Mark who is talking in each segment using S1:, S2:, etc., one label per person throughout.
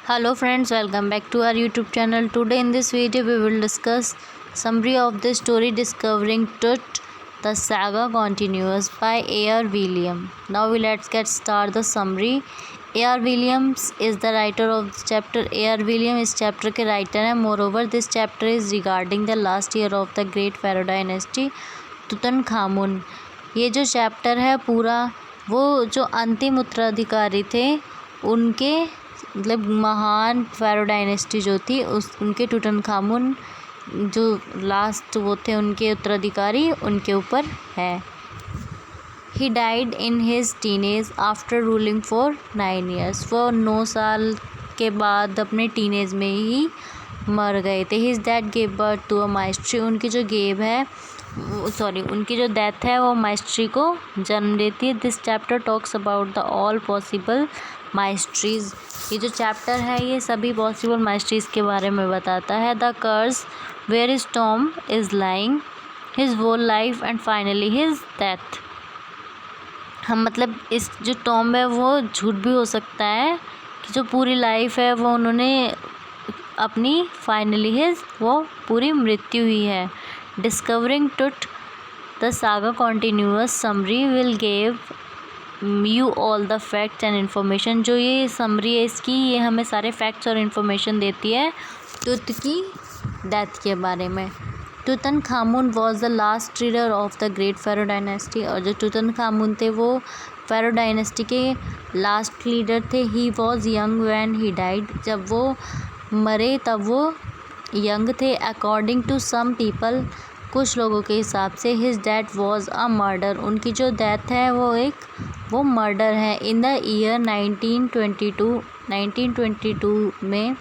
S1: Hello friends, welcome back to our YouTube channel. Today in this video we will discuss summary of the story Discovering Tut. The saga continues by A.R. Williams. Now let's get started the summary. A.R. Williams is the writer of this chapter. A.R. Williams इस chapter के writer हैं. Moreover, this chapter is regarding the last year of the great Pharaoh dynasty, तुतनखामुन. ये जो chapter है पूरा वो जो अंतिम उत्तराधिकारी थे उनके मतलब महान फ़ारो डायनेस्टी जो थी उनके तुतनखामुन जो लास्ट वो थे उनके उत्तराधिकारी उनके ऊपर है. He died in his teenage after ruling for 9 years. वो 9 साल के बाद अपने टीनेज में ही मर गए थे. His dad gave birth to a mystery. उनकी जो उनकी जो डेथ है वो माइस्ट्री को जन्म देती है. This chapter talks about the all possible mysteries. ये जो चैप्टर है ये सभी पॉसिबल माइस्ट्रीज के बारे में बताता है. The curse where is tomb is lying his whole life and finally his death. हम मतलब इस जो टॉम है वो झूठ भी हो सकता है कि जो पूरी लाइफ है वो उन्होंने अपनी फाइनली हिज वो पूरी मृत्यु हुई है. डिस्कवरिंग टुट the saga continuous summary will give you all the facts and information. जो ये समरी है इसकी ये हमें सारे फैक्ट्स और इन्फॉर्मेशन देती है टुट की डेथ के बारे में. Tutankhamun was the last leader of the great pharaoh dynasty. और जो तुतनखामुन थे वो फ़ारो डायनेस्टी के लास्ट लीडर थे. He was young when he died. जब वो मरे तब वो यंग थे. अकॉर्डिंग टू सम पीपल कुछ लोगों के हिसाब से his death was a murder. उनकी जो डेथ है वो मर्डर है. इन द ईयर 1922 में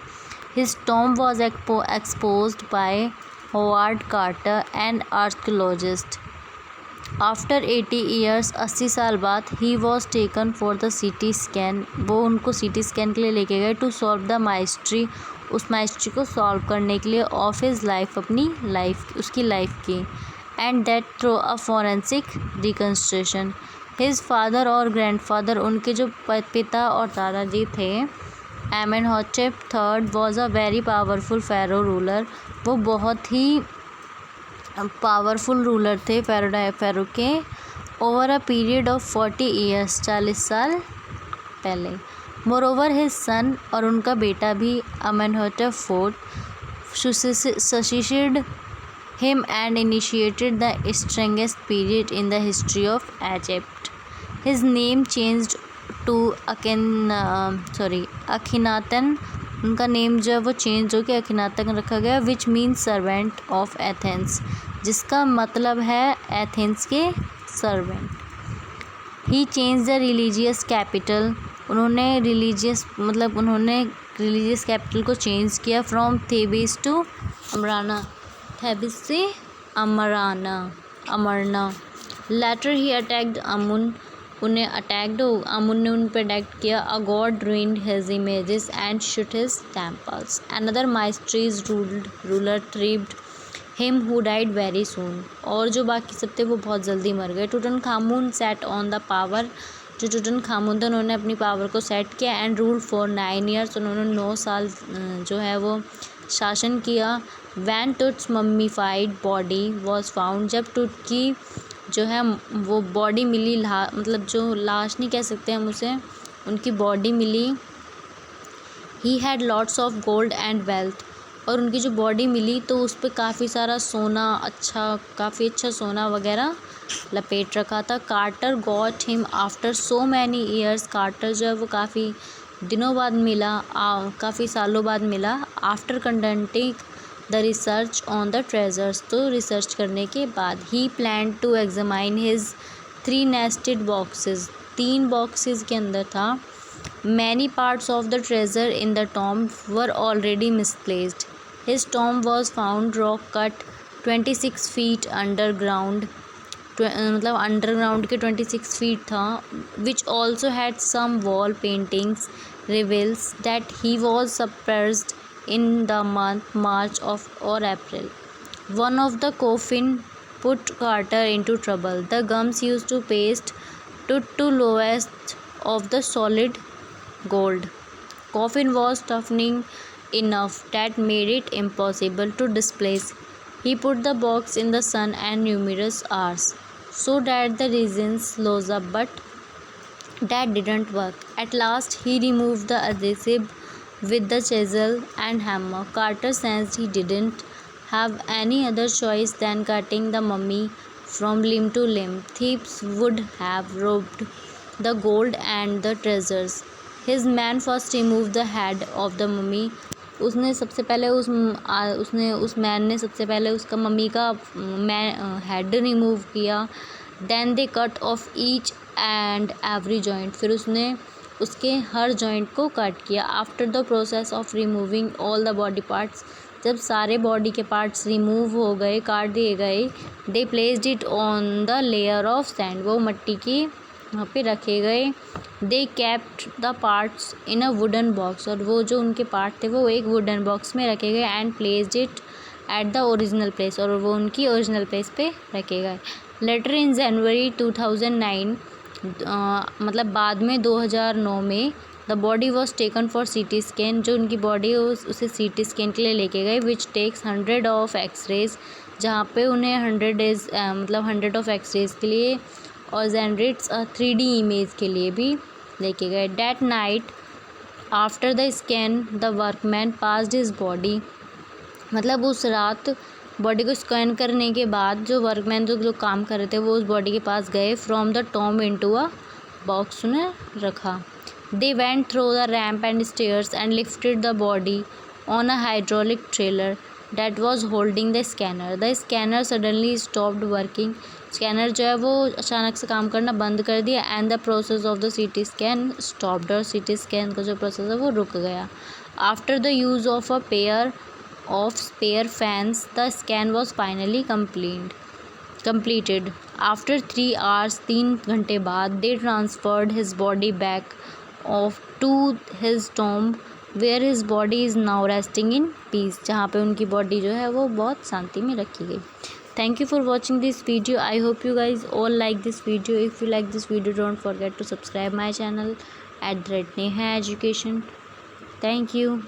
S1: his tomb was exposed by Howard Carter and archaeologist. After 80 years 80 साल बाद he was taken for the CT scan. वो उनको सीटी स्कैन के लिए लेके गए टू सॉल्व द माइस्ट्री. उस माइस्ट्री को सॉल्व करने के लिए ऑफ हिज लाइफ अपनी लाइफ उसकी लाइफ की. And that through a forensic reconstruction. His father और ग्रैंडफादर उनके जो पिता और दादाजी थे Amenhotep III was a very powerful pharaoh ruler. वो बहुत ही पावरफुल रूलर थे फ़ारो के. Over a period of 40 years 40 साल पहले. मोरोवर हिज सन और उनका बेटा भी अमेनहॉटेप IV succeeded him and initiated the strongest period in the history of Egypt. His name changed to अखिनातन. उनका नेम जो है वो चेंज होकर अखिनातन रखा गया. Which means servant of Athens. जिसका मतलब है एथेंस के servant. He change the religious capital. उन्होंने रिलीजियस कैपिटल को चेंज किया. From Thebes to Amarna. Thebes से Amarna. Later he attacked Amun. Amun ने उन पर अटैक किया. A god ruined his images and shut his temples. Another Maestries ruler thrived him who died very soon. और जो बाकी सब थे वो बहुत जल्दी मर गए. तुतनखामुन sat on the power. जो तुतनखामुन थे उन्होंने अपनी पावर को सेट किया. And rule for 9 years. उन्होंने 9 साल जो है वो शासन किया. When Tut's mummified body was found. जब टुट की जो है वो बॉडी मिली मतलब जो लाश नहीं कह सकते हम उसे उनकी बॉडी मिली. He had lots of gold and wealth. और उनकी जो बॉडी मिली तो उस पर काफ़ी सारा सोना काफ़ी अच्छा सोना वगैरह लपेट रखा था. Carter got him after so many years. Carter जो है वो काफ़ी दिनों बाद मिला काफ़ी सालों बाद मिला. After conducting the research on the treasures. तो रिसर्च करने के बाद he plan to examine his 3 nested boxes. 3 boxes के अंदर था. Many parts of the treasure in the tomb were already misplaced. His tomb was found rock cut 26 feet underground. मतलब underground के 26 feet था. Which also had some wall paintings reveals that he was suppressed in the month March or April. One of the coffin put Carter into trouble. The gums used to paste to lowest of the solid gold. coffin was toughening enough that made it impossible to displace. He put the box in the sun and numerous hours so that the resin slows up, but that didn't work. At last, he removed the adhesive with the chisel and hammer. Carter sensed he didn't have any other choice than cutting the mummy from limb to limb. Thieves would have robbed the gold and the treasures. His man first removed the head of the mummy. उसने सबसे पहले उस man ने सबसे पहले उसका mummy का head remove किया. Then they cut off each and every joint. फिर उसने उसके हर जॉइंट को कट किया. After the process of removing all the body parts, जब सारे बॉडी के पार्ट्स रिमूव हो गए, काट दिए गए, they placed it on the layer of sand. वो मट्टी की वहाँ पे रखे गए. They kept the parts in a wooden box. और वो जो उनके पार्ट थे वो एक वुडन बॉक्स में रखे गए. And placed it at the original place. और वो उनकी ओरिजिनल प्लेस पे रखे गए. लेटर इन जनवरी 2009, मतलब बाद में 2009 में, the body was taken for CT scan. जो उनकी बॉडी है उसे CT स्कैन के लिए लेके गए. Which takes 100 of x-rays. जहाँ पे उन्हें 100 ऑफ एक्सरेज के लिए और जनरेट्स 3D इमेज के लिए भी लेके गए. That night after the scan the workman passed his body. मतलब उस रात बॉडी को स्कैन करने के बाद जो वर्कमैन जो काम कर रहे थे वो उस बॉडी के पास गए. From the tomb into a box उन्हें रखा. They went through the ramp and stairs and lifted the body on a hydraulic trailer that was holding the scanner. The scanner suddenly stopped working. Scanner जो है वो अचानक से काम करना बंद कर दिया. And the process of the CT scan stopped. और CT स्कैन का जो प्रोसेस है वो रुक गया. After the use of a pair of spare fans the scan was finally completed. After 3 hours, 3 घंटे बाद, they transferred his body back of to his tomb where his body is now resting in peace. जहाँ पे उनकी body जो है वो बहुत शांति में रखी गई. Thank you for watching this video. I hope you guys all like this video. If you like this video don't forget to subscribe my channel @neha education. Thank you.